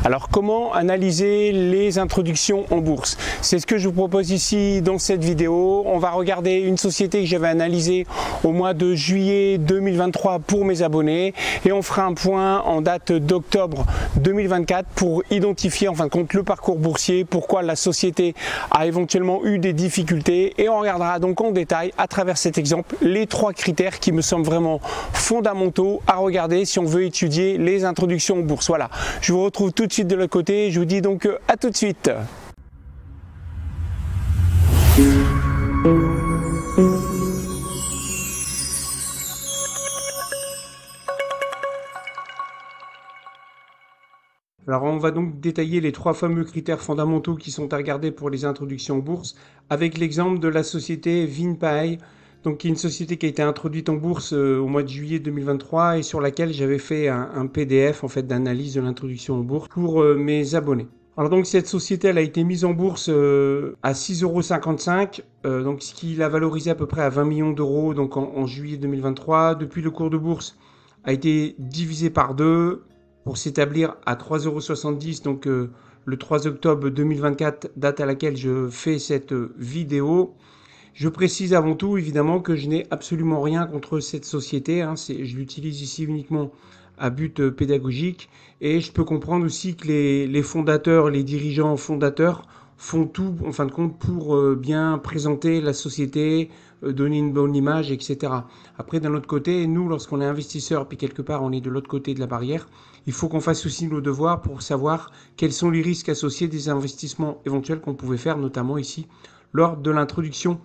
Alors comment analyser les introductions en bourse? C'est ce que je vous propose ici dans cette vidéo. On va regarder une société que j'avais analysée au mois de juillet 2023 pour mes abonnés et on fera un point en date d'octobre 2024 pour identifier en fin de compte le parcours boursier, pourquoi la société a éventuellement eu des difficultés et on regardera donc en détail à travers cet exemple les 3 critères qui me semblent vraiment fondamentaux à regarder si on veut étudier les introductions en bourse. Voilà, je vous retrouve tout de suite de l'autre côté, je vous dis donc à tout de suite. Alors on va donc détailler les 3 fameux critères fondamentaux qui sont à regarder pour les introductions en bourse avec l'exemple de la société Vinpai, donc qui est une société qui a été introduite en bourse au mois de juillet 2023 et sur laquelle j'avais fait un PDF en fait d'analyse de l'introduction en bourse pour mes abonnés. Alors donc cette société elle a été mise en bourse à 6,55 €, donc ce qui l'a valorisé à peu près à 20 millions d'euros donc en juillet 2023. Depuis le cours de bourse a été divisé par 2 pour s'établir à 3,70 €, donc le 3 octobre 2024, date à laquelle je fais cette vidéo. Je précise avant tout évidemment que je n'ai absolument rien contre cette société, hein, je l'utilise ici uniquement à but pédagogique et je peux comprendre aussi que les fondateurs, les dirigeants fondateurs font tout en fin de compte pour bien présenter la société, donner une bonne image, etc. Après d'un autre côté, nous lorsqu'on est investisseur puis quelque part on est de l'autre côté de la barrière, il faut qu'on fasse aussi nos devoirs pour savoir quels sont les risques associés des investissements éventuels qu'on pouvait faire, notamment ici lors de l'introduction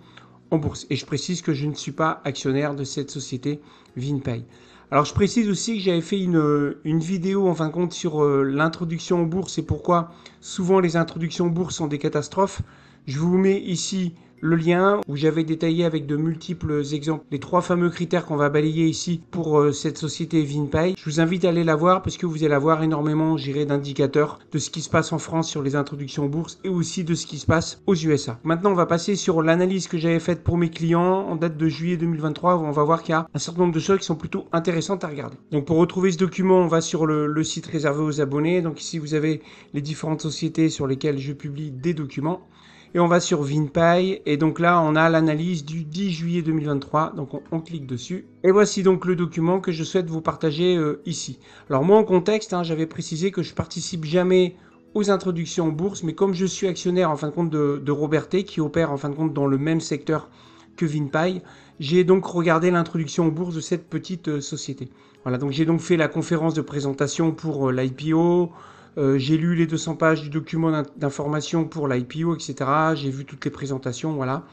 en bourse. Et je précise que je ne suis pas actionnaire de cette société Vinpai. Alors je précise aussi que j'avais fait une vidéo en fin de compte sur l'introduction en bourse et pourquoi souvent les introductions en bourse sont des catastrophes. Je vous mets ici le lien où j'avais détaillé avec de multiples exemples les 3 fameux critères qu'on va balayer ici pour cette société Vinpai. Je vous invite à aller la voir parce que vous allez avoir énormément, d'indicateurs de ce qui se passe en France sur les introductions en bourse et aussi de ce qui se passe aux USA. Maintenant, on va passer sur l'analyse que j'avais faite pour mes clients en date de juillet 2023 où on va voir qu'il y a un certain nombre de choses qui sont plutôt intéressantes à regarder. Donc pour retrouver ce document, on va sur le site réservé aux abonnés. Donc ici, vous avez les différentes sociétés sur lesquelles je publie des documents. Et on va sur Vinpai et donc là on a l'analyse du 10 juillet 2023, donc on clique dessus. Et voici donc le document que je souhaite vous partager ici. Alors moi en contexte, j'avais précisé que je participe jamais aux introductions en bourse, mais comme je suis actionnaire en fin de compte de Robertet qui opère en fin de compte dans le même secteur que Vinpai, j'ai donc regardé l'introduction en bourse de cette petite société. Voilà, donc j'ai donc fait la conférence de présentation pour l'IPO. J'ai lu les 200 pages du document d'information pour l'IPO, etc. J'ai vu toutes les présentations, voilà.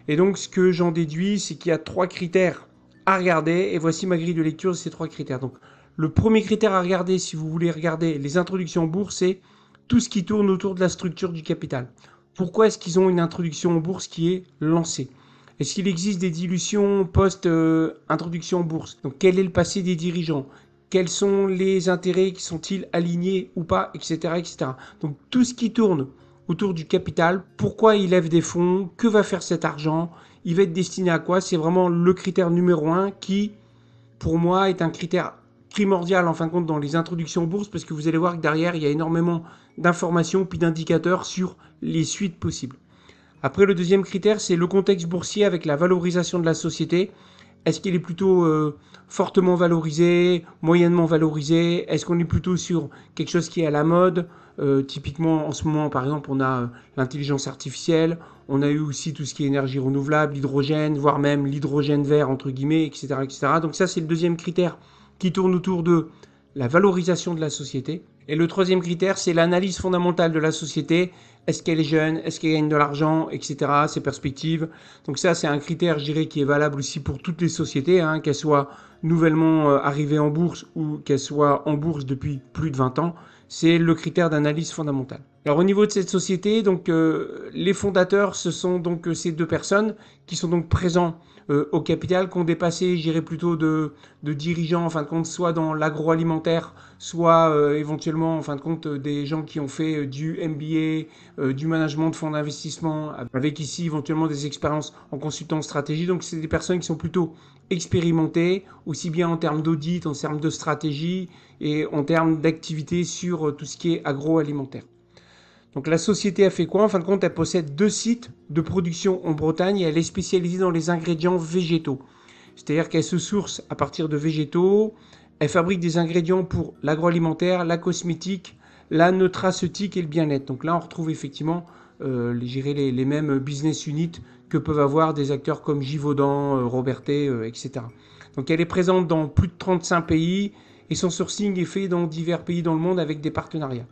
Et donc, ce que j'en déduis, c'est qu'il y a 3 critères à regarder. Et voici ma grille de lecture de ces 3 critères. Donc, le premier critère à regarder, si vous voulez regarder les introductions en bourse, c'est tout ce qui tourne autour de la structure du capital. Pourquoi est-ce qu'ils ont une introduction en bourse qui est lancée? Est-ce qu'il existe des dilutions post-introduction en bourse? Donc, quel est le passé des dirigeants? Quels sont les intérêts qui sont-ils alignés ou pas, etc., etc. Donc tout ce qui tourne autour du capital, pourquoi il lève des fonds, que va faire cet argent, il va être destiné à quoi, c'est vraiment le critère numéro 1 qui, pour moi, est un critère primordial en fin de compte dans les introductions en bourse parce que vous allez voir que derrière, il y a énormément d'informations puis d'indicateurs sur les suites possibles. Après, le deuxième critère, c'est le contexte boursier avec la valorisation de la société. Est-ce qu'il est plutôt fortement valorisé, moyennement valorisé? Est-ce qu'on est plutôt sur quelque chose qui est à la mode? Typiquement, en ce moment, par exemple, on a l'intelligence artificielle. On a eu aussi tout ce qui est énergie renouvelable, l'hydrogène, voire même l'hydrogène vert, entre guillemets, etc., etc. Donc ça, c'est le deuxième critère qui tourne autour de la valorisation de la société. Et le troisième critère, c'est l'analyse fondamentale de la société. Est-ce qu'elle est jeune? Est-ce qu'elle gagne de l'argent? Etc. Ses perspectives. Donc ça, c'est un critère, je dirais, qui est valable aussi pour toutes les sociétés, qu'elles soient nouvellement arrivées en bourse ou qu'elles soient en bourse depuis plus de 20 ans. C'est le critère d'analyse fondamentale. Alors au niveau de cette société, donc les fondateurs, ce sont donc ces deux personnes qui sont donc présents au capital, qui ont dépassé, j'irais plutôt de dirigeants, en fin de compte, soit dans l'agroalimentaire, soit éventuellement, en fin de compte, des gens qui ont fait du MBA, du management de fonds d'investissement, avec ici éventuellement des expériences en consultant stratégie. Donc c'est des personnes qui sont plutôt expérimentées, aussi bien en termes d'audit, en termes de stratégie et en termes d'activité sur tout ce qui est agroalimentaire. Donc la société a fait quoi? En fin de compte, elle possède 2 sites de production en Bretagne et elle est spécialisée dans les ingrédients végétaux. C'est-à-dire qu'elle se source à partir de végétaux, elle fabrique des ingrédients pour l'agroalimentaire, la cosmétique, la nutraceutique et le bien-être. Donc là, on retrouve effectivement les mêmes business units que peuvent avoir des acteurs comme Givaudan, Robertet, etc. Donc elle est présente dans plus de 35 pays et son sourcing est fait dans divers pays dans le monde avec des partenariats.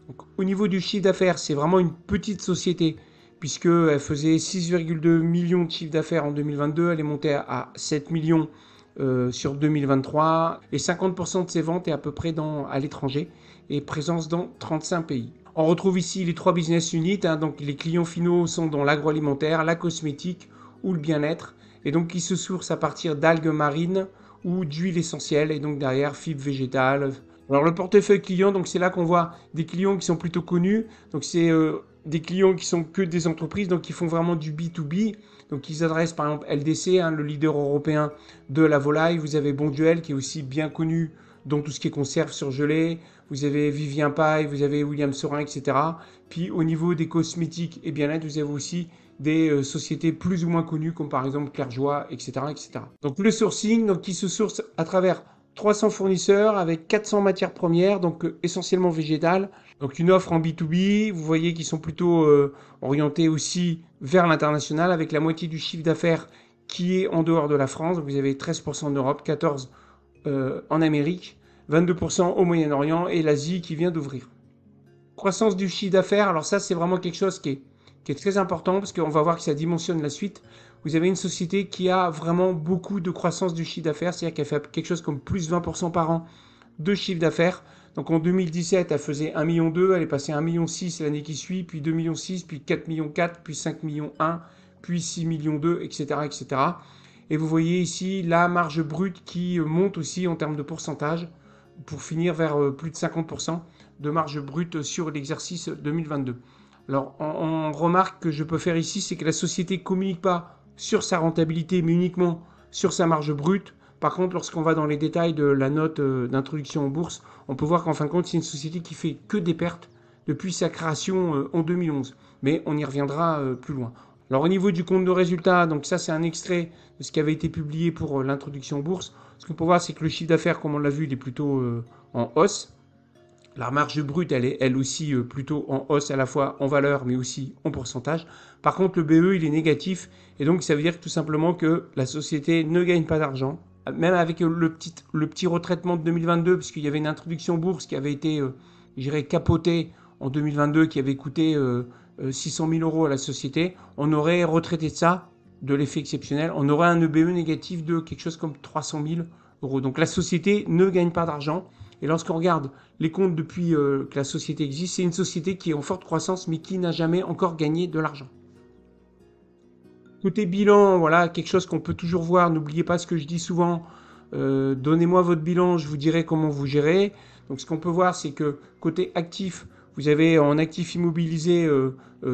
Donc, au niveau du chiffre d'affaires, c'est vraiment une petite société puisqu'elle faisait 6,2 millions de chiffre d'affaires en 2022. Elle est montée à 7 millions sur 2023 et 50% de ses ventes est à peu près à l'étranger et présence dans 35 pays. On retrouve ici les 3 business units, donc les clients finaux sont dans l'agroalimentaire, la cosmétique ou le bien-être et donc qui se sourcent à partir d'algues marines ou d'huiles essentielles et donc derrière fibres végétales. Alors le portefeuille client, donc c'est là qu'on voit des clients qui sont plutôt connus. Donc c'est des clients qui sont que des entreprises, donc qui font vraiment du B2B. Donc ils adressent par exemple LDC, le leader européen de la volaille. Vous avez Bonduelle qui est aussi bien connu dans tout ce qui est conserve surgelée. Vous avez Vivien Paille, vous avez William Sorin, etc. Puis au niveau des cosmétiques et bien-être, vous avez aussi des sociétés plus ou moins connues comme par exemple Clairjoie, etc., etc. Donc le sourcing, donc qui se source à travers 300 fournisseurs avec 400 matières premières, donc essentiellement végétales. Donc une offre en B2B, vous voyez qu'ils sont plutôt orientés aussi vers l'international avec la moitié du chiffre d'affaires qui est en dehors de la France. Donc vous avez 13% en Europe, 14% en Amérique, 22% au Moyen-Orient et l'Asie qui vient d'ouvrir. Croissance du chiffre d'affaires, alors ça c'est vraiment quelque chose qui est très important parce qu'on va voir que ça dimensionne la suite. Vous avez une société qui a vraiment beaucoup de croissance du chiffre d'affaires, c'est-à-dire qu'elle fait quelque chose comme plus 20% par an de chiffre d'affaires. Donc en 2017, elle faisait 1,2 million, elle est passée à 1,6 million l'année qui suit, puis 2,6 millions, puis 4,4 millions, puis 5,1 millions, puis 6,2 millions, etc., etc. Et vous voyez ici la marge brute qui monte aussi en termes de pourcentage pour finir vers plus de 50% de marge brute sur l'exercice 2022. Alors, on remarque que je peux faire ici, c'est que la société ne communique pas sur sa rentabilité, mais uniquement sur sa marge brute. Par contre, lorsqu'on va dans les détails de la note d'introduction en bourse, on peut voir qu'en fin de compte, c'est une société qui fait que des pertes depuis sa création en 2011. Mais on y reviendra plus loin. Alors, au niveau du compte de résultat, donc ça, c'est un extrait de ce qui avait été publié pour l'introduction en bourse. Ce qu'on peut voir, c'est que le chiffre d'affaires, comme on l'a vu, il est plutôt en hausse. La marge brute, elle est elle aussi plutôt en hausse à la fois en valeur mais aussi en pourcentage. Par contre, le BE, il est négatif et donc ça veut dire tout simplement que la société ne gagne pas d'argent. Même avec le petit retraitement de 2022, puisqu'il y avait une introduction bourse qui avait été, je dirais, capotée en 2022, qui avait coûté 600 000 euros à la société, on aurait retraité de ça, de l'effet exceptionnel, on aurait un EBE négatif de quelque chose comme 300 000 euros. Donc la société ne gagne pas d'argent. Et lorsqu'on regarde les comptes depuis que la société existe, c'est une société qui est en forte croissance mais qui n'a jamais encore gagné de l'argent. Côté bilan, voilà, quelque chose qu'on peut toujours voir. N'oubliez pas ce que je dis souvent. Donnez-moi votre bilan, je vous dirai comment vous gérez. Donc ce qu'on peut voir, c'est que côté actif, vous avez en actifs immobilisés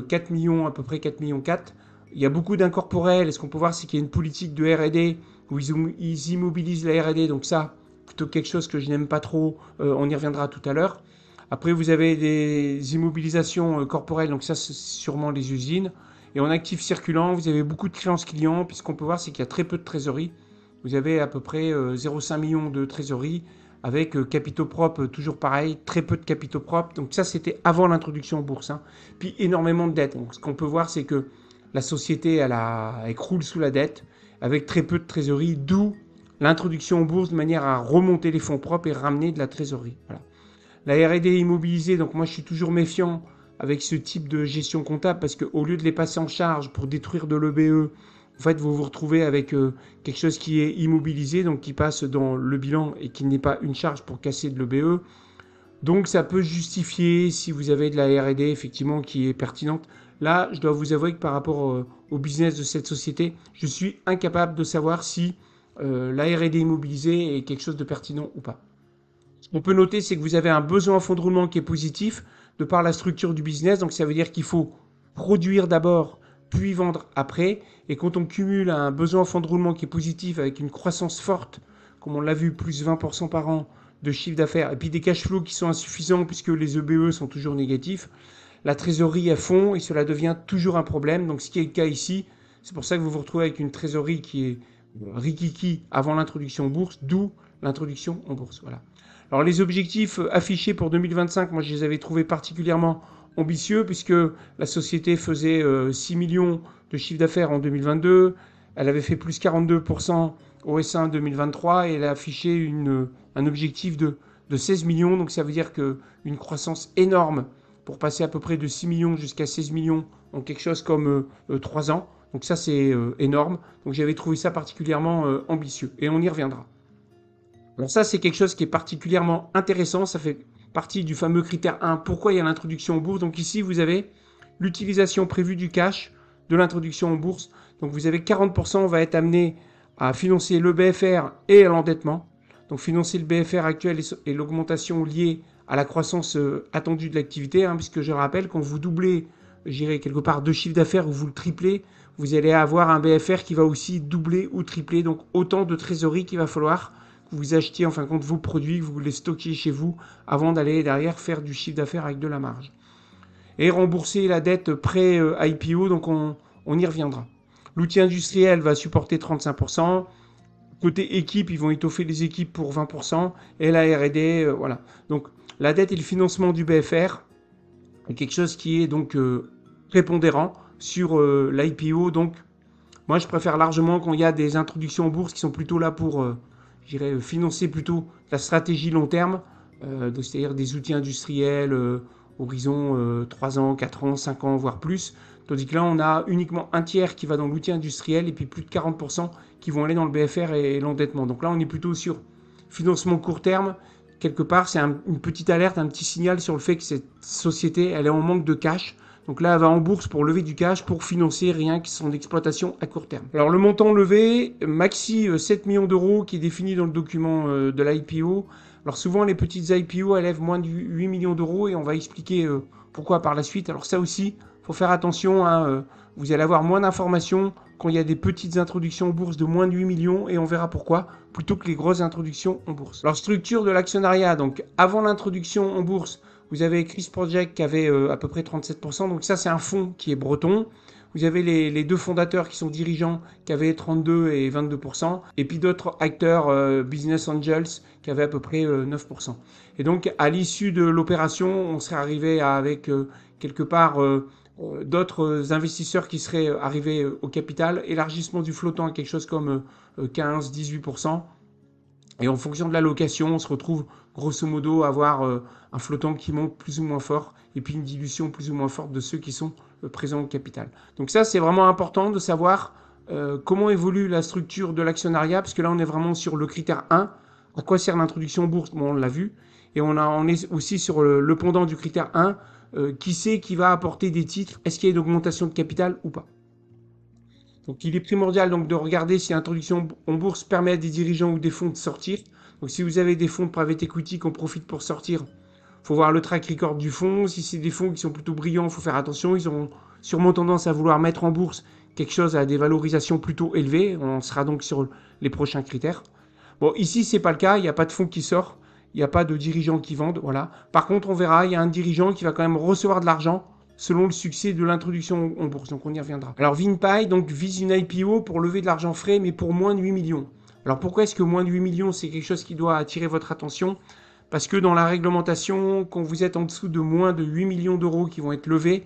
4 millions, à peu près 4 millions 4. Il y a beaucoup d'incorporels. Et ce qu'on peut voir, c'est qu'il y a une politique de R&D où ils immobilisent la R&D. Donc ça, plutôt quelque chose que je n'aime pas trop, on y reviendra tout à l'heure. Après, vous avez des immobilisations corporelles, donc ça, c'est sûrement les usines. Et en actifs circulants, vous avez beaucoup de créances clients, puisqu'on peut voir, c'est qu'il y a très peu de trésorerie. Vous avez à peu près 0,5 millions de trésorerie, avec capitaux propres, toujours pareil, très peu de capitaux propres. Donc ça, c'était avant l'introduction en bourse. Puis énormément de dettes. Donc ce qu'on peut voir, c'est que la société, elle croule sous la dette, avec très peu de trésorerie, d'où l'introduction en bourse de manière à remonter les fonds propres et ramener de la trésorerie. Voilà. La R&D immobilisée, donc moi je suis toujours méfiant avec ce type de gestion comptable parce qu'au lieu de les passer en charge pour détruire de l'EBE, en fait vous vous retrouvez avec quelque chose qui est immobilisé, donc qui passe dans le bilan et qui n'est pas une charge pour casser de l'EBE. Donc ça peut justifier si vous avez de la R&D effectivement qui est pertinente. Là, je dois vous avouer que par rapport au business de cette société, je suis incapable de savoir si la R&D immobilisée est quelque chose de pertinent ou pas. Ce qu'on peut noter, c'est que vous avez un besoin en fonds de roulement qui est positif de par la structure du business. Donc ça veut dire qu'il faut produire d'abord, puis vendre après. Et quand on cumule un besoin en fonds de roulement qui est positif avec une croissance forte, comme on l'a vu, plus 20% par an de chiffre d'affaires, et puis des cash flows qui sont insuffisants puisque les EBE sont toujours négatifs, la trésorerie à fond et cela devient toujours un problème. Donc ce qui est le cas ici, c'est pour ça que vous vous retrouvez avec une trésorerie qui est rikiki avant l'introduction en bourse, d'où l'introduction en bourse. Voilà. Alors les objectifs affichés pour 2025, moi je les avais trouvés particulièrement ambitieux puisque la société faisait 6 millions de chiffre d'affaires en 2022, elle avait fait plus 42% au S1 2023 et elle a affiché un objectif de 16 millions, donc ça veut dire qu'une croissance énorme pour passer à peu près de 6 millions jusqu'à 16 millions en quelque chose comme 3 ans. Donc ça c'est énorme, donc j'avais trouvé ça particulièrement ambitieux et on y reviendra. Alors ça, c'est quelque chose qui est particulièrement intéressant. Ça fait partie du fameux critère 1. Pourquoi il y a l'introduction en bourse? Donc ici, vous avez l'utilisation prévue du cash de l'introduction en bourse. Donc vous avez 40% va être amené à financer le BFR et l'endettement. Donc financer le BFR actuel et l'augmentation liée à la croissance attendue de l'activité. Puisque je rappelle, quand vous doublez, j'irai quelque part de chiffre d'affaires ou vous le triplez, vous allez avoir un BFR qui va aussi doubler ou tripler. Donc autant de trésorerie qu'il va falloir que vous achetiez en fin de compte vos produits, que vous les stockiez chez vous avant d'aller derrière faire du chiffre d'affaires avec de la marge. Et rembourser la dette pré-IPO, donc on y reviendra. L'outil industriel va supporter 35%. Côté équipe, ils vont étoffer les équipes pour 20%. Et la R&D, voilà. Donc la dette et le financement du BFR est quelque chose qui est donc prépondérant sur l'IPO. Donc moi, je préfère largement quand il y a des introductions en bourse qui sont plutôt là pour je dirais, financer plutôt la stratégie long terme, c'est-à-dire des outils industriels, horizon 3 ans, 4 ans, 5 ans, voire plus. Tandis que là, on a uniquement un tiers qui va dans l'outil industriel et puis plus de 40% qui vont aller dans le BFR et l'endettement. Donc là, on est plutôt sur financement court terme. Quelque part, c'est une petite alerte, un petit signal sur le fait que cette société, elle est en manque de cash. Donc là, elle va en bourse pour lever du cash, pour financer rien que son exploitation à court terme. Alors le montant levé, maxi 7 millions d'euros qui est défini dans le document de l'IPO. Alors souvent, les petites IPO, elles lèvent moins de 8 millions d'euros et on va expliquer pourquoi par la suite. Alors ça aussi, il faut faire attention. Vous allez avoir moins d'informations quand il y a des petites introductions en bourse de moins de 8 millions et on verra pourquoi, plutôt que les grosses introductions en bourse. Alors structure de l'actionnariat, donc avant l'introduction en bourse, vous avez Chris Project qui avait à peu près 37%. Donc ça, c'est un fonds qui est breton. Vous avez les deux fondateurs qui sont dirigeants qui avaient 32 et 22%. Et puis d'autres acteurs business angels qui avaient à peu près 9%. Et donc, à l'issue de l'opération, on serait arrivé avec quelque part d'autres investisseurs qui seraient arrivés au capital. Élargissement du flottant à quelque chose comme 15-18%. Et en fonction de la location, on se retrouve grosso modo à avoir un flottant qui monte plus ou moins fort et puis une dilution plus ou moins forte de ceux qui sont présents au capital. Donc ça, c'est vraiment important de savoir comment évolue la structure de l'actionnariat, parce que là, on est vraiment sur le critère 1. À quoi sert l'introduction en bourse? Bon, on l'a vu. Et on est aussi sur le pendant du critère 1. Qui c'est qui va apporter des titres? Est-ce qu'il y a une augmentation de capital ou pas? Donc il est primordial donc, de regarder si l'introduction en bourse permet à des dirigeants ou des fonds de sortir. Donc si vous avez des fonds de private equity qui en profitent pour sortir, il faut voir le track record du fonds. Si c'est des fonds qui sont plutôt brillants, il faut faire attention. Ils auront sûrement tendance à vouloir mettre en bourse quelque chose à des valorisations plutôt élevées. On sera donc sur les prochains critères. Bon, ici, ce n'est pas le cas. Il n'y a pas de fonds qui sort. Il n'y a pas de dirigeants qui vendent. Voilà. Par contre, on verra, il y a un dirigeant qui va quand même recevoir de l'argent selon le succès de l'introduction en bourse. Donc on y reviendra. Alors VinPay donc, vise une IPO pour lever de l'argent frais, mais pour moins de 8 millions. Alors pourquoi est-ce que moins de 8 millions, c'est quelque chose qui doit attirer votre attention? Parce que dans la réglementation, quand vous êtes en dessous de moins de 8 millions d'euros qui vont être levés,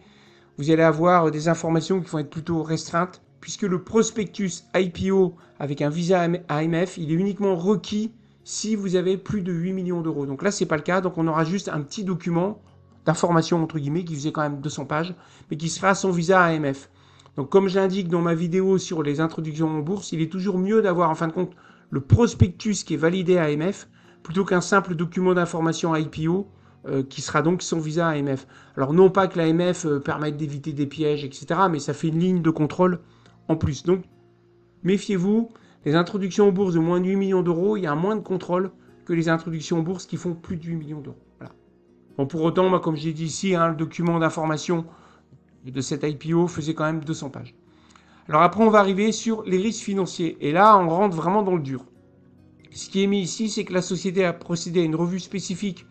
vous allez avoir des informations qui vont être plutôt restreintes, puisque le prospectus IPO avec un visa AMF, il est uniquement requis si vous avez plus de 8 millions d'euros. Donc là, ce n'est pas le cas. Donc on aura juste un petit document d'information entre guillemets qui faisait quand même 200 pages, mais qui sera son visa AMF. Donc comme je l'indique dans ma vidéo sur les introductions en bourse, il est toujours mieux d'avoir en fin de compte le prospectus qui est validé AMF plutôt qu'un simple document d'information IPO qui sera donc sans visa AMF. Alors non pas que l'AMF permette d'éviter des pièges, etc., mais ça fait une ligne de contrôle en plus. Donc méfiez-vous, les introductions en bourse de moins de 8 millions d'euros, il y a moins de contrôle que les introductions en bourse qui font plus de 8 millions d'euros. Voilà. Bon, pour autant, moi, comme j'ai dit ici, le document d'information de cette IPO faisait quand même 200 pages. Alors après, on va arriver sur les risques financiers. Et là, on rentre vraiment dans le dur. Ce qui est mis ici, c'est que la société a procédé à une revue spécifique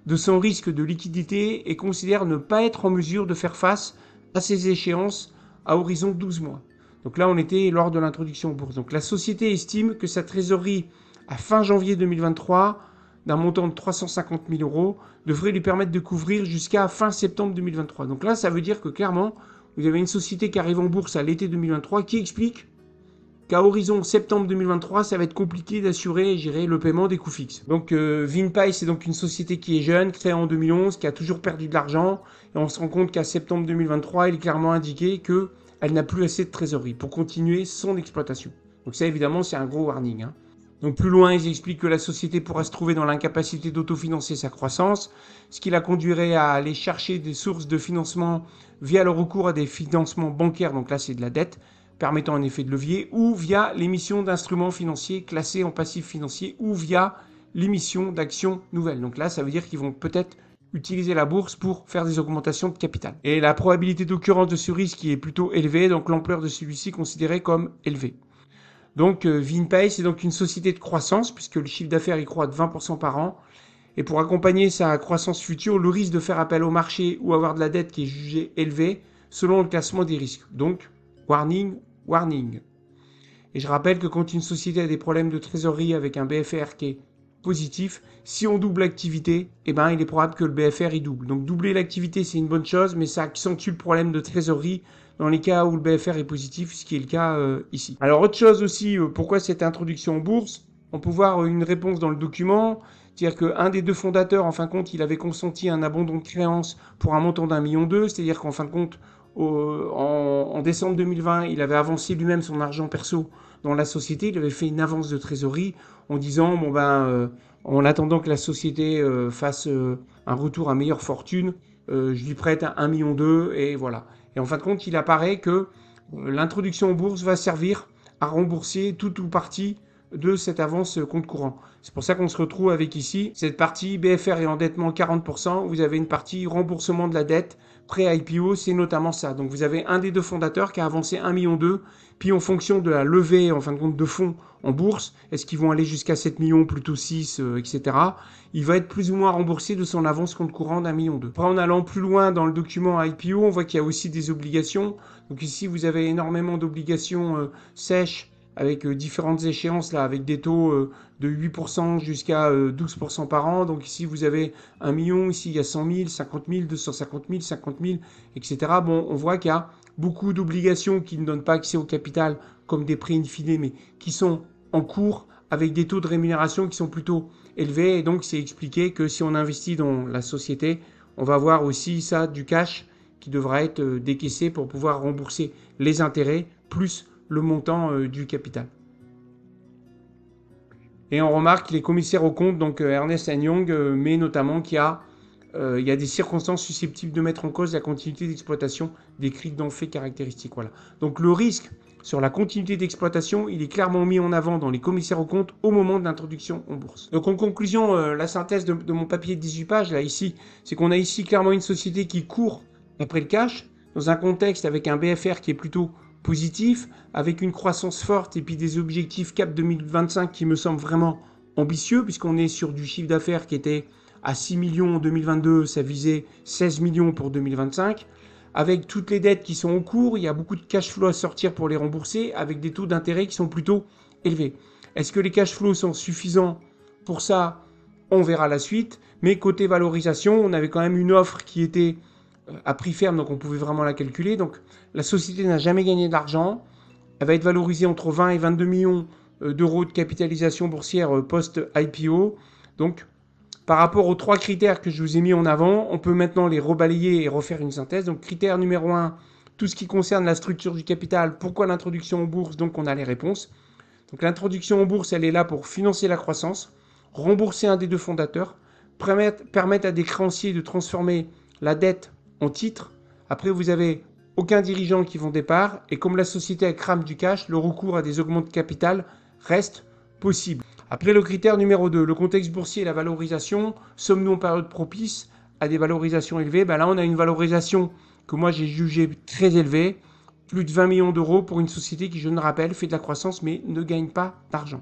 de son risque de liquidité et considère ne pas être en mesure de faire face à ces échéances à horizon 12 mois. Donc là, on était lors de l'introduction en bourse. Donc la société estime que sa trésorerie à fin janvier 2023, d'un montant de 350 000 euros, devrait lui permettre de couvrir jusqu'à fin septembre 2023. Donc là, ça veut dire que clairement, vous avez une société qui arrive en bourse à l'été 2023 qui explique qu'à horizon septembre 2023, ça va être compliqué d'assurer et gérer le paiement des coûts fixes. Donc Vinpai, c'est donc une société qui est jeune, créée en 2011, qui a toujours perdu de l'argent. Et on se rend compte qu'à septembre 2023, il est clairement indiqué qu'elle n'a plus assez de trésorerie pour continuer son exploitation. Donc ça, évidemment, c'est un gros warning. Donc plus loin, ils expliquent que la société pourra se trouver dans l'incapacité d'autofinancer sa croissance, ce qui la conduirait à aller chercher des sources de financement via le recours à des financements bancaires, donc là c'est de la dette, permettant un effet de levier, ou via l'émission d'instruments financiers classés en passifs financiers, ou via l'émission d'actions nouvelles. Donc là, ça veut dire qu'ils vont peut-être utiliser la bourse pour faire des augmentations de capital. Et la probabilité d'occurrence de ce risque est plutôt élevée, donc l'ampleur de celui-ci considérée comme élevée. Donc Vinpai, c'est donc une société de croissance, puisque le chiffre d'affaires y croît de 20% par an. Et pour accompagner sa croissance future, le risque de faire appel au marché ou avoir de la dette qui est jugée élevée, selon le classement des risques. Donc, warning, warning. Et je rappelle que quand une société a des problèmes de trésorerie avec un BFR qui est positif, si on double l'activité, il est probable que le BFR y double. Donc doubler l'activité, c'est une bonne chose, mais ça accentue le problème de trésorerie dans les cas où le BFR est positif, ce qui est le cas ici. Alors autre chose aussi, pourquoi cette introduction en bourse? On peut voir une réponse dans le document, c'est-à-dire qu'un des deux fondateurs, en fin de compte, il avait consenti un abandon de créances pour un montant d'1,2 million, c'est-à-dire qu'en fin de compte, en décembre 2020, il avait avancé lui-même son argent perso dans la société, il avait fait une avance de trésorerie en disant, en attendant que la société fasse un retour à meilleure fortune, je lui prête 1,2 million et voilà. Et en fin de compte, il apparaît que l'introduction en bourse va servir à rembourser tout ou partie de cette avance compte courant. C'est pour ça qu'on se retrouve avec ici cette partie BFR et endettement 40%. Vous avez une partie remboursement de la dette pré-IPO, c'est notamment ça. Donc vous avez un des deux fondateurs qui a avancé 1,2 million, puis en fonction de la levée en fin de compte de fonds en bourse, est-ce qu'ils vont aller jusqu'à 7 millions, plutôt 6, etc. Il va être plus ou moins remboursé de son avance compte courant d'1,2 million. Après, en allant plus loin dans le document IPO, on voit qu'il y a aussi des obligations. Donc ici, vous avez énormément d'obligations sèches avec différentes échéances, là, avec des taux de 8% jusqu'à 12% par an. Donc ici, vous avez 1 million, ici, il y a 100 000, 50 000, 250 000, 50 000, etc. Bon, on voit qu'il y a beaucoup d'obligations qui ne donnent pas accès au capital, comme des prêts in fine, mais qui sont en cours avec des taux de rémunération qui sont plutôt élevés. Et donc, c'est expliqué que si on investit dans la société, on va avoir aussi ça, du cash qui devra être décaissé pour pouvoir rembourser les intérêts, plus le montant du capital. Et on remarque les commissaires aux comptes, donc Ernst & Young, met notamment qu'il y a des circonstances susceptibles de mettre en cause la continuité d'exploitation décrites dans le fait caractéristique. Voilà. Donc le risque sur la continuité d'exploitation, il est clairement mis en avant dans les commissaires aux comptes au moment de l'introduction en bourse. Donc en conclusion, la synthèse de mon papier de 18 pages, là, ici, c'est qu'on a ici clairement une société qui court après le cash, dans un contexte avec un BFR qui est plutôt positif, avec une croissance forte et puis des objectifs CAP 2025 qui me semblent vraiment ambitieux, puisqu'on est sur du chiffre d'affaires qui était à 6 millions en 2022, ça visait 16 millions pour 2025. Avec toutes les dettes qui sont en cours, il y a beaucoup de cash flow à sortir pour les rembourser, avec des taux d'intérêt qui sont plutôt élevés. Est-ce que les cash flows sont suffisants pour ça? On verra la suite. Mais côté valorisation, on avait quand même une offre qui était à prix ferme, donc on pouvait vraiment la calculer. Donc la société n'a jamais gagné d'argent. Elle va être valorisée entre 20 et 22 millions d'euros de capitalisation boursière post-IPO. Donc par rapport aux 3 critères que je vous ai mis en avant, on peut maintenant les rebalayer et refaire une synthèse. Donc critère numéro 1, tout ce qui concerne la structure du capital. Pourquoi l'introduction en bourse? Donc on a les réponses. Donc l'introduction en bourse, elle est là pour financer la croissance, rembourser un des deux fondateurs, permettent à des créanciers de transformer la dette en titre. Après, vous avez aucun dirigeant qui vend des parts et comme la société elle crame du cash, le recours à des augments de capital reste possible. Après, le critère numéro 2, le contexte boursier et la valorisation. Sommes-nous en période propice à des valorisations élevées? Là, on a une valorisation que moi j'ai jugée très élevée, plus de 20 millions d'euros pour une société qui, je le rappelle, fait de la croissance mais ne gagne pas d'argent.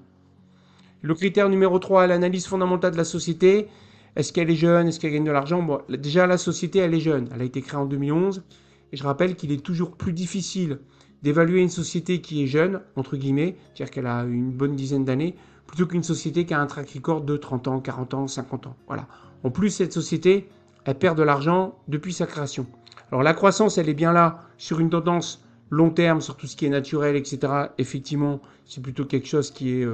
Le critère numéro 3, l'analyse fondamentale de la société. Est-ce qu'elle est jeune? Est-ce qu'elle gagne de l'argent? Bon, déjà, la société, elle est jeune. Elle a été créée en 2011. Et je rappelle qu'il est toujours plus difficile d'évaluer une société qui est jeune, entre guillemets, c'est-à-dire qu'elle a une bonne dizaine d'années, plutôt qu'une société qui a un track record de 30 ans, 40 ans, 50 ans. Voilà. En plus, cette société, elle perd de l'argent depuis sa création. Alors, la croissance, elle est bien là sur une tendance long terme, sur tout ce qui est naturel, etc. Effectivement, c'est plutôt quelque chose qui est...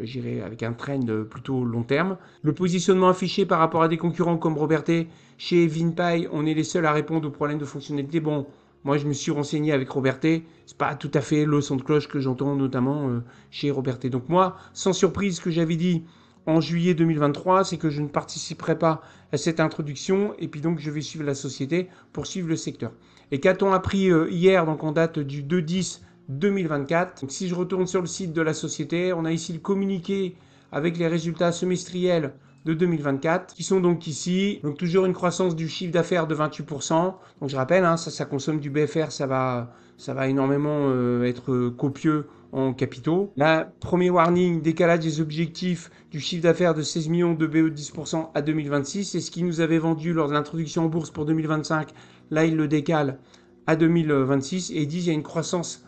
j'irai avec un trend plutôt long terme. Le positionnement affiché par rapport à des concurrents comme Robertet, chez Vinpai, on est les seuls à répondre aux problèmes de fonctionnalité. Bon, moi je me suis renseigné avec Robertet, c'est pas tout à fait le son de cloche que j'entends notamment chez Robertet. Donc moi, sans surprise, ce que j'avais dit en juillet 2023, c'est que je ne participerai pas à cette introduction et puis donc je vais suivre la société pour suivre le secteur. Et qu'a-t-on appris hier, donc en date du 2/10 2024. Donc, si je retourne sur le site de la société, on a ici le communiqué avec les résultats semestriels de 2024 qui sont donc ici. Donc toujours une croissance du chiffre d'affaires de 28%. Donc je rappelle, ça consomme du BFR, ça va énormément être copieux en capitaux. Là, premier warning, décalage des objectifs du chiffre d'affaires de 16 millions de BE de 10% à 2026. C'est ce qu'ils nous avaient vendu lors de l'introduction en bourse pour 2025. Là, ils le décalent à 2026 et ils disent qu'il y a une croissance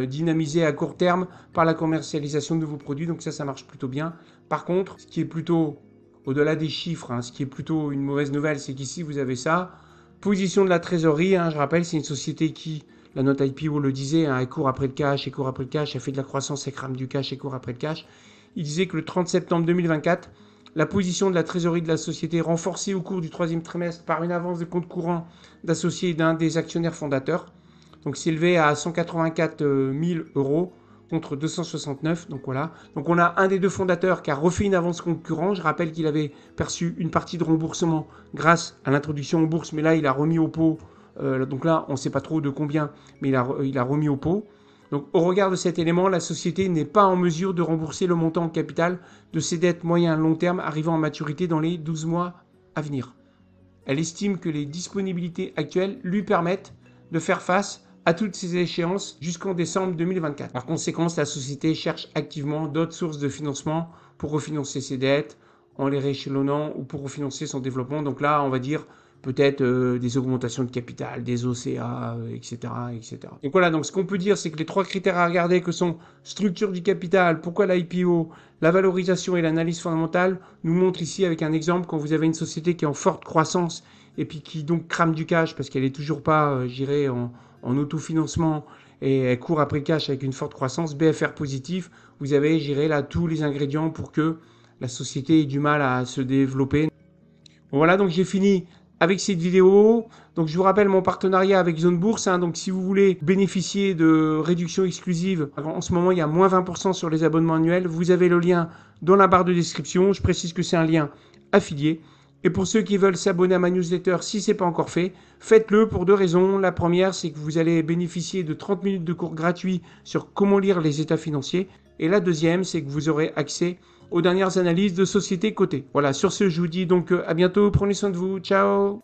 dynamisé à court terme par la commercialisation de nouveaux produits. Donc ça marche plutôt bien. Par contre, ce qui est plutôt, au-delà des chiffres, ce qui est plutôt une mauvaise nouvelle, c'est qu'ici, vous avez ça. Position de la trésorerie, je rappelle, c'est une société qui, la note IPO le disait, elle court après le cash, elle fait de la croissance, elle crame du cash, elle court après le cash. Il disait que le 30 septembre 2024, la position de la trésorerie de la société renforcée au cours du troisième trimestre par une avance de compte courant d'associés d'un des actionnaires fondateurs. Donc s'élevé à 184 000 euros contre 269. Donc voilà. Donc on a un des deux fondateurs qui a refait une avance concurrente. Je rappelle qu'il avait perçu une partie de remboursement grâce à l'introduction en bourse, mais là il a remis au pot. Donc là on ne sait pas trop de combien, mais il a remis au pot. Donc au regard de cet élément, la société n'est pas en mesure de rembourser le montant en capital de ses dettes moyen long terme arrivant à maturité dans les 12 mois à venir. Elle estime que les disponibilités actuelles lui permettent de faire face à toutes ces échéances jusqu'en décembre 2024. Par conséquent, la société cherche activement d'autres sources de financement pour refinancer ses dettes en les rééchelonnant ou pour refinancer son développement. Donc là, on va dire peut-être des augmentations de capital, des OCA, etc., etc. Donc voilà, donc ce qu'on peut dire, c'est que les trois critères à regarder que sont structure du capital, pourquoi l'IPO, la valorisation et l'analyse fondamentale nous montrent ici avec un exemple quand vous avez une société qui est en forte croissance et puis qui donc crame du cash parce qu'elle n'est toujours pas, j'irais, en autofinancement et elle court après le cash avec une forte croissance, BFR positif, vous avez, j'irais, là tous les ingrédients pour que la société ait du mal à se développer. Bon, voilà, donc j'ai fini avec cette vidéo. Donc je vous rappelle mon partenariat avec Zone Bourse. Donc si vous voulez bénéficier de réductions exclusives, en ce moment il y a moins 20% sur les abonnements annuels. Vous avez le lien dans la barre de description. Je précise que c'est un lien affilié. Et pour ceux qui veulent s'abonner à ma newsletter, si ce n'est pas encore fait, faites-le pour deux raisons. La première, c'est que vous allez bénéficier de 30 minutes de cours gratuits sur comment lire les états financiers. Et la deuxième, c'est que vous aurez accès aux dernières analyses de sociétés cotées. Voilà, sur ce, je vous dis donc à bientôt. Prenez soin de vous. Ciao!